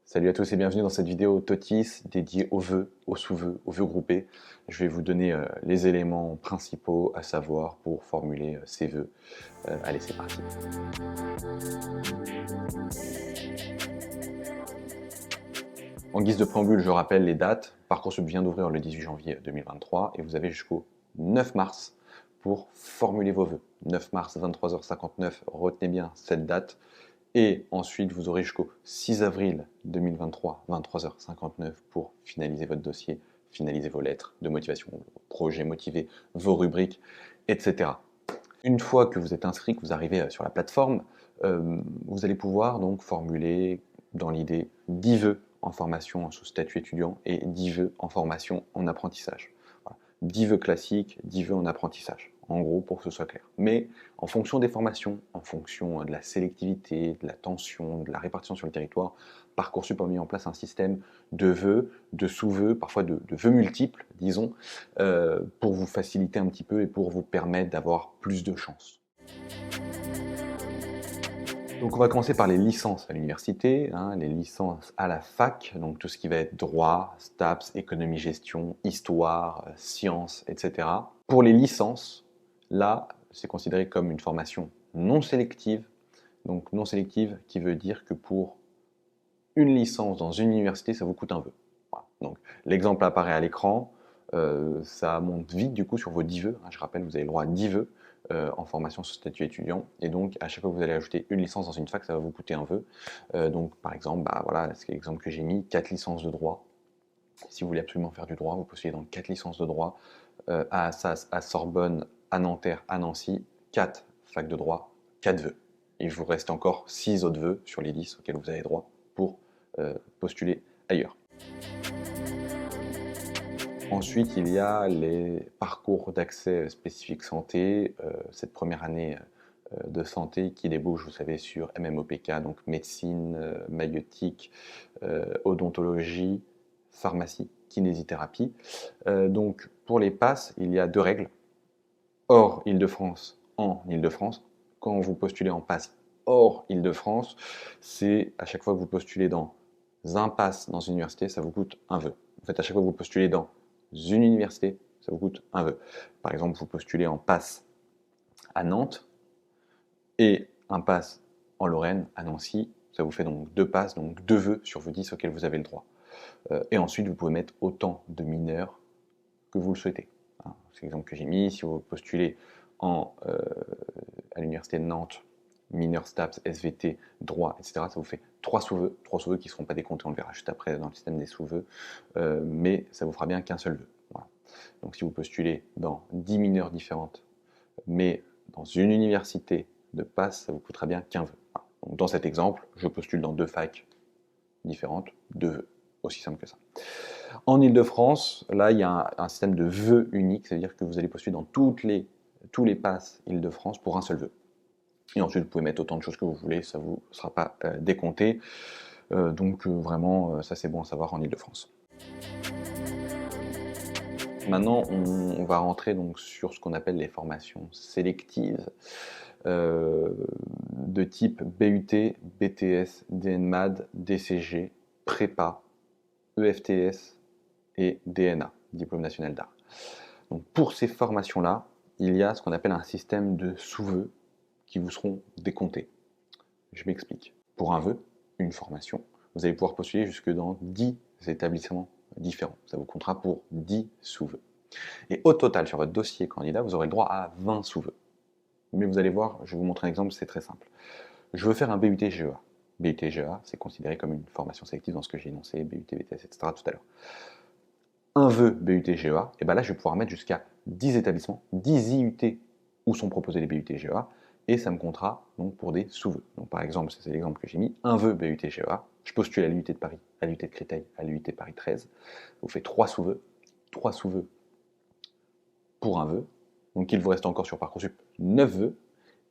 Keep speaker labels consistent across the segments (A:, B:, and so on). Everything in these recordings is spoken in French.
A: Salut à tous et bienvenue dans cette vidéo TOTIS dédiée aux vœux, aux sous-vœux, aux vœux groupés. Je vais vous donner les éléments principaux à savoir pour formuler ces vœux. Allez, c'est parti. En guise de préambule, je rappelle les dates. Parcoursup vient d'ouvrir le 18 janvier 2023 et vous avez jusqu'au 9 mars pour formuler vos vœux. 9 mars, 23h59, retenez bien cette date. Et ensuite, vous aurez jusqu'au 6 avril 2023, 23h59, pour finaliser votre dossier, finaliser vos lettres de motivation, vos projets motivés, vos rubriques, etc. Une fois que vous êtes inscrit, que vous arrivez sur la plateforme, vous allez pouvoir donc formuler, dans l'idée, 10 vœux en formation sous statut étudiant et 10 vœux en formation en apprentissage. Voilà. 10 vœux classiques, 10 vœux en apprentissage, en gros, pour que ce soit clair. Mais en fonction des formations, en fonction de la sélectivité, de la tension, de la répartition sur le territoire, Parcoursup a mis en place un système de vœux, de sous-vœux, parfois de vœux multiples, disons, pour vous faciliter un petit peu et pour vous permettre d'avoir plus de chance. Donc on va commencer par les licences à l'université, les licences à la fac, donc tout ce qui va être droit, STAPS, économie-gestion, histoire, sciences, etc. Pour les licences, là, c'est considéré comme une formation non sélective. Donc non sélective qui veut dire que pour une licence dans une université, ça vous coûte un vœu. Voilà. Donc l'exemple apparaît à l'écran, ça monte vite du coup sur vos 10 vœux. Je rappelle, vous avez le droit à 10 vœux en formation sous statut étudiant. Et donc à chaque fois que vous allez ajouter une licence dans une fac, ça va vous coûter un vœu. Donc par exemple, voilà, c'est l'exemple que j'ai mis, 4 licences de droit. Si vous voulez absolument faire du droit, vous postulez dans 4 licences de droit à Assas, à Sorbonne, à Nanterre, à Nancy, 4 facs de droit, 4 vœux. Il vous reste encore 6 autres vœux sur les 10 auxquels vous avez droit pour postuler ailleurs. Ensuite, il y a les parcours d'accès spécifique santé, cette première année de santé qui débouche, vous savez, sur MMOPK, donc médecine, maïeutique, odontologie, pharmacie, kinésithérapie. Donc pour les passes, il y a 2 règles. Hors Île-de-France, en Île-de-France. Quand vous postulez en passe hors Île-de-France, c'est à chaque fois que vous postulez dans un pass dans une université, ça vous coûte un vœu. En fait, à chaque fois que vous postulez dans une université, ça vous coûte un vœu. Par exemple, vous postulez en pass à Nantes et un pass en Lorraine, à Nancy, ça vous fait donc 2 passes, donc 2 vœux sur vos 10 auxquels vous avez le droit. Et ensuite, vous pouvez mettre autant de mineurs que vous le souhaitez. C'est l'exemple que j'ai mis. Si vous postulez à l'université de Nantes, mineur STAPS, SVT, droit, etc., ça vous fait 3 sous-vœux qui ne seront pas décomptés, on le verra juste après dans le système des sous-vœux, mais ça vous fera bien qu'un seul vœu. Voilà. Donc si vous postulez dans 10 mineurs différentes, mais dans une université de passe, ça vous coûtera bien qu'un vœu. Voilà. Donc dans cet exemple, je postule dans 2 facs différentes, 2 vœux. Aussi simple que ça. En Ile-de-France, là, il y a un système de vœux unique, c'est-à-dire que vous allez postuler dans tous les passes Ile-de-France pour un seul vœu. Et ensuite, vous pouvez mettre autant de choses que vous voulez, ça ne vous sera pas décompté. Donc vraiment, ça c'est bon à savoir en Ile-de-France. Maintenant, on va rentrer donc sur ce qu'on appelle les formations sélectives de type BUT, BTS, DNMAD, DCG, prépa, EFTS et DNA, Diplôme national d'art. Donc pour ces formations-là, il y a ce qu'on appelle un système de sous-vœux qui vous seront décomptés. Je m'explique. Pour un vœu, une formation, vous allez pouvoir postuler jusque dans 10 établissements différents. Ça vous comptera pour 10 sous-vœux. Et au total, sur votre dossier candidat, vous aurez le droit à 20 sous-vœux. Mais vous allez voir, je vais vous montrer un exemple, c'est très simple. Je veux faire un BUT GEA. BUT GEA, c'est considéré comme une formation sélective dans ce que j'ai énoncé, BUT, BTS, etc. tout à l'heure. Un vœu BUT GEA, et bien là je vais pouvoir mettre jusqu'à 10 établissements, 10 IUT où sont proposés les BUT GEA, et ça me comptera donc pour des sous-vœux. Donc par exemple, c'est l'exemple que j'ai mis, un vœu BUT GEA, je postule à l'UT de Paris, à l'UT de Créteil, à l'UT Paris 13, vous faites 3 sous-vœux pour un vœu, donc il vous reste encore sur Parcoursup 9 vœux,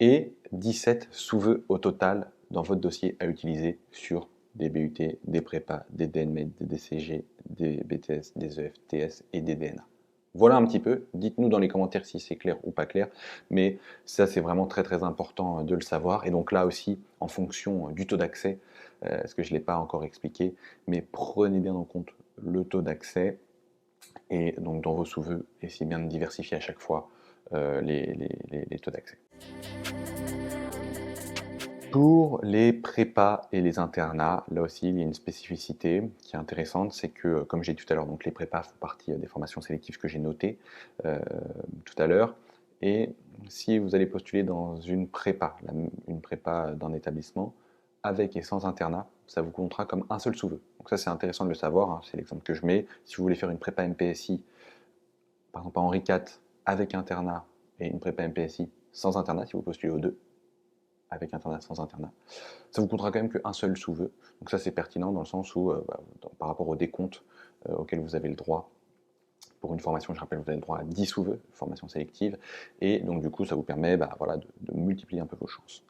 A: et 17 sous-vœux au total dans votre dossier à utiliser sur des BUT, des prépas, des DNMED, des DCG, des BTS, des EFTS et des DNA. Voilà un petit peu, dites-nous dans les commentaires si c'est clair ou pas clair, mais ça c'est vraiment très très important de le savoir. Et donc là aussi, en fonction du taux d'accès, parce que je ne l'ai pas encore expliqué, mais prenez bien en compte le taux d'accès et donc dans vos sous-vœux, essayez bien de diversifier à chaque fois les taux d'accès. Pour les prépas et les internats, là aussi il y a une spécificité qui est intéressante, c'est que comme j'ai dit tout à l'heure, donc les prépas font partie des formations sélectives que j'ai notées tout à l'heure, et si vous allez postuler dans une prépa d'un établissement, avec et sans internat, ça vous comptera comme un seul sous-vœu. Donc ça c'est intéressant de le savoir, hein, c'est l'exemple que je mets. Si vous voulez faire une prépa MPSI, par exemple à Henri IV, avec internat, et une prépa MPSI sans internat, si vous postulez aux deux, avec internat, sans internat, ça vous coûtera quand même qu'un seul sous-vœu. Donc ça c'est pertinent dans le sens où, par rapport au décompte auquel vous avez le droit, pour une formation, je rappelle, vous avez le droit à 10 sous-vœux, formation sélective, et donc du coup ça vous permet voilà, de multiplier un peu vos chances.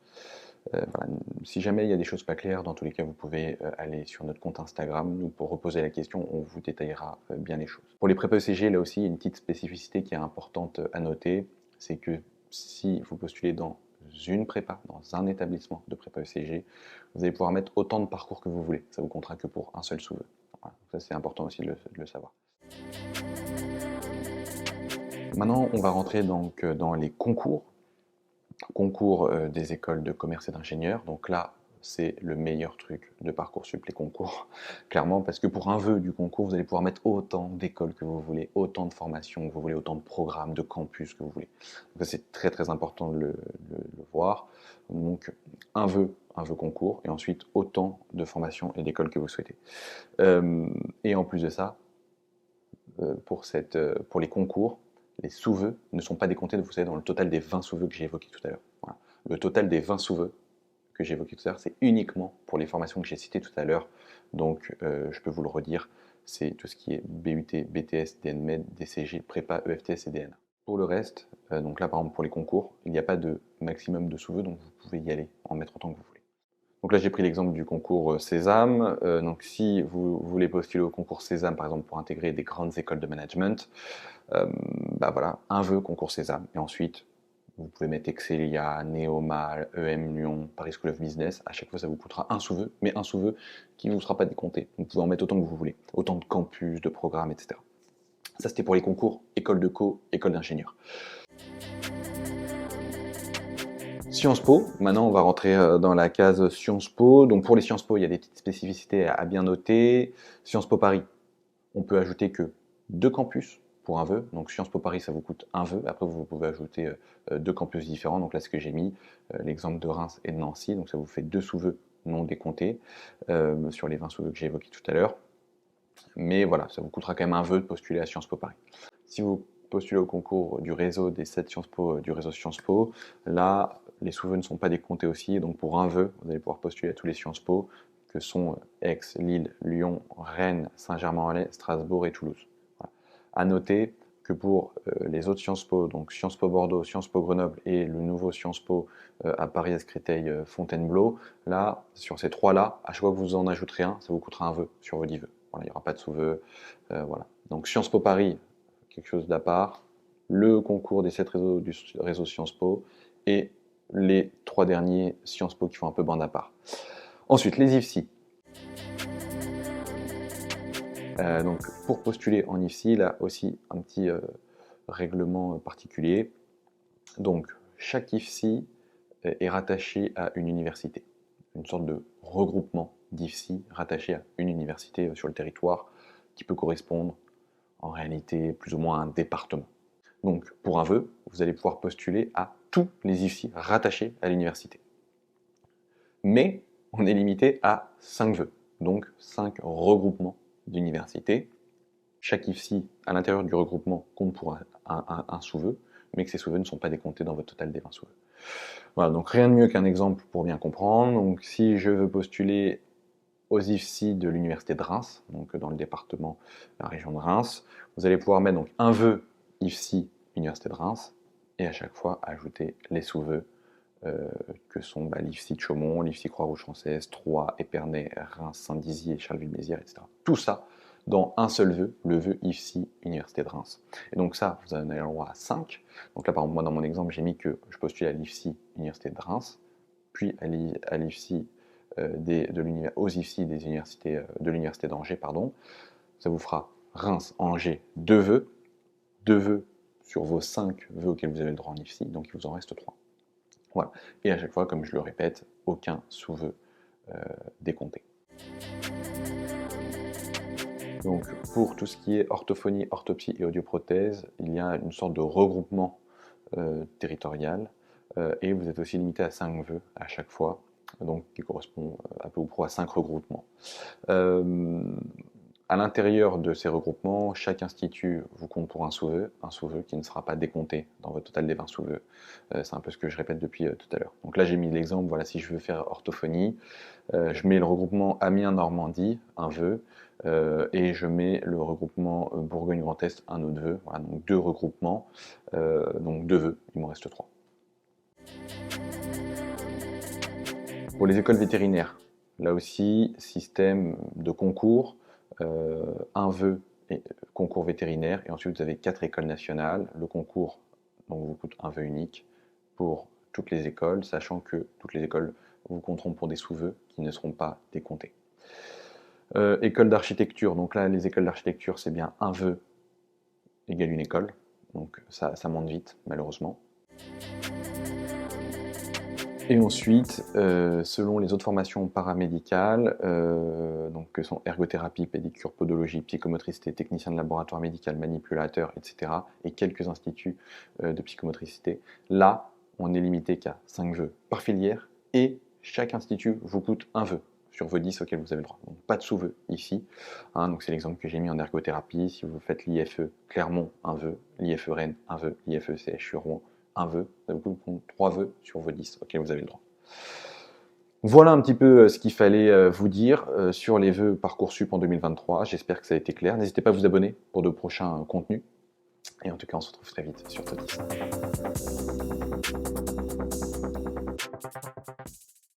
A: Voilà. Si jamais il y a des choses pas claires, dans tous les cas vous pouvez aller sur notre compte Instagram, nous pour reposer la question, on vous détaillera bien les choses. Pour les prépa ECG, là aussi il y a une petite spécificité qui est importante à noter, c'est que si vous postulez dans une prépa, dans un établissement de prépa ECG, vous allez pouvoir mettre autant de parcours que vous voulez. Ça vous comptera que pour un seul sous-vœu. Voilà. Ça c'est important aussi de le savoir. Maintenant, on va rentrer donc dans les concours des écoles de commerce et d'ingénieurs. Donc là, c'est le meilleur truc de Parcoursup, les concours, clairement, parce que pour un vœu du concours, vous allez pouvoir mettre autant d'écoles que vous voulez, autant de formations que vous voulez, autant de programmes, de campus que vous voulez. Donc c'est très très important de le voir. Donc un vœu concours, et ensuite autant de formations et d'écoles que vous souhaitez. Et en plus de ça, pour les concours, les sous-vœux ne sont pas décomptés, vous savez, dans le total des 20 sous-vœux que j'ai évoqués tout à l'heure. Voilà. Le total des 20 sous-vœux que j'ai évoqués tout à l'heure, c'est uniquement pour les formations que j'ai citées tout à l'heure. Donc, je peux vous le redire, c'est tout ce qui est BUT, BTS, DNMed, DCG, Prépa, EFTS et DNA. Pour le reste, donc là par exemple pour les concours, il n'y a pas de maximum de sous-vœux, donc vous pouvez y aller, en mettre autant que vous voulez. Donc là, j'ai pris l'exemple du concours Sésame. Donc si vous voulez postuler au concours Sésame, par exemple, pour intégrer des grandes écoles de management, voilà, un vœu concours Sésame. Et ensuite, vous pouvez mettre Excelia, Neoma, EM Lyon, Paris School of Business. À chaque fois, ça vous coûtera un sous-vœu, mais un sous-vœu qui ne vous sera pas décompté. Vous pouvez en mettre autant que vous voulez, autant de campus, de programmes, etc. Ça, c'était pour les concours école de co, école d'ingénieur. Sciences Po, maintenant on va rentrer dans la case Sciences Po. Donc pour les Sciences Po, il y a des petites spécificités à bien noter. Sciences Po Paris, on peut ajouter que 2 campus pour un vœu. Donc Sciences Po Paris, ça vous coûte un vœu. Après, vous pouvez ajouter 2 campus différents. Donc là, ce que j'ai mis, l'exemple de Reims et de Nancy. Donc ça vous fait 2 sous-vœux non décomptés sur les 20 sous-vœux que j'ai évoqués tout à l'heure. Mais voilà, ça vous coûtera quand même un vœu de postuler à Sciences Po Paris. Si vous postulez au concours du réseau des 7 Sciences Po, du réseau Sciences Po, là, les sous-vœux ne sont pas décomptés aussi. Donc pour un vœu, vous allez pouvoir postuler à tous les Sciences Po, que sont Aix, Lille, Lyon, Rennes, Saint-Germain-en-Laye, Strasbourg et Toulouse. Voilà. À noter que pour les autres Sciences Po, donc Sciences Po Bordeaux, Sciences Po Grenoble et le nouveau Sciences Po à Paris, Créteil, Fontainebleau, là, sur ces trois-là, à chaque fois que vous en ajouterez un, ça vous coûtera un vœu sur vos 10 vœux. Voilà, il n'y aura pas de sous-vœux. Voilà. Donc Sciences Po Paris, quelque chose d'à part, le concours des 7 réseaux du réseau Sciences Po et les 3 derniers Sciences Po qui font un peu bande à part. Ensuite, les IFSI. Donc pour postuler en IFSI, là aussi un petit règlement particulier. Donc chaque IFSI est rattaché à une université, une sorte de regroupement d'IFSI rattaché à une université sur le territoire qui peut correspondre en réalité plus ou moins à un département. Donc pour un vœu, vous allez pouvoir postuler à tous les IFSI rattachés à l'université. Mais on est limité à 5 vœux, donc 5 regroupements d'universités. Chaque IFSI à l'intérieur du regroupement compte pour un sous-vœu, mais que ces sous-vœux ne sont pas décomptés dans votre total des 20 sous-vœux. Voilà, donc rien de mieux qu'un exemple pour bien comprendre. Donc si je veux postuler aux IFSI de l'université de Reims, donc dans le département, la région de Reims, vous allez pouvoir mettre donc un vœu IFSI Université de Reims, et à chaque fois ajouter les sous-vœux que sont l'IFSI de Chaumont, l'IFSI Croix-Rouge-Française, Troyes, Épernay, Reims, Saint-Dizier, Charleville-Mézières, etc. Tout ça dans un seul vœu, le vœu IFSI Université de Reims. Et donc ça, vous en avez le droit à 5. Donc là, par exemple, moi, dans mon exemple, j'ai mis que je postule à l'IFSI Université de Reims, puis à l'IFSI aux IFSI de l'université d'Angers, pardon. Ça vous fera Reims, Angers, 2 vœux sur vos 5 vœux auxquels vous avez le droit en IFSI, donc il vous en reste 3. Voilà. Et à chaque fois, comme je le répète, aucun sous-vœu décompté. Donc pour tout ce qui est orthophonie, orthopsie et audioprothèse, il y a une sorte de regroupement territorial et vous êtes aussi limité à 5 vœux à chaque fois, donc qui correspond à peu ou prou à 5 regroupements. À l'intérieur de ces regroupements, chaque institut vous compte pour un sous-vœu qui ne sera pas décompté dans votre total des 20 sous-vœux. C'est un peu ce que je répète depuis tout à l'heure. Donc là, j'ai mis l'exemple, voilà, si je veux faire orthophonie, je mets le regroupement Amiens-Normandie, un vœu, et je mets le regroupement Bourgogne-Grand Est, un autre vœu. Voilà, donc 2 regroupements, donc 2 vœux, il m'en reste 3. Pour les écoles vétérinaires, là aussi, système de concours, un vœu et concours vétérinaire, et ensuite vous avez 4 écoles nationales. Le concours donc, vous coûte un vœu unique pour toutes les écoles, sachant que toutes les écoles vous compteront pour des sous-vœux qui ne seront pas décomptés. École d'architecture, donc là les écoles d'architecture c'est bien un vœu égale une école, donc ça monte vite malheureusement. Et ensuite, selon les autres formations paramédicales, donc que sont ergothérapie, pédicure, podologie, psychomotricité, technicien de laboratoire médical, manipulateur, etc., et quelques instituts de psychomotricité, là, on est limité qu'à 5 vœux par filière, et chaque institut vous coûte un vœu sur vos 10 auxquels vous avez le droit. Donc pas de sous-vœux ici. Hein, donc c'est l'exemple que j'ai mis en ergothérapie. Si vous faites l'IFE Clermont, un vœu, l'IFE Rennes, un vœu, l'IFE CHU Rouen, un vœu, ça vous coûte 3 vœux sur vos 10 auxquels vous avez le droit. Voilà un petit peu ce qu'il fallait vous dire sur les vœux Parcoursup en 2023. J'espère que ça a été clair. N'hésitez pas à vous abonner pour de prochains contenus. Et en tout cas, on se retrouve très vite sur Totis.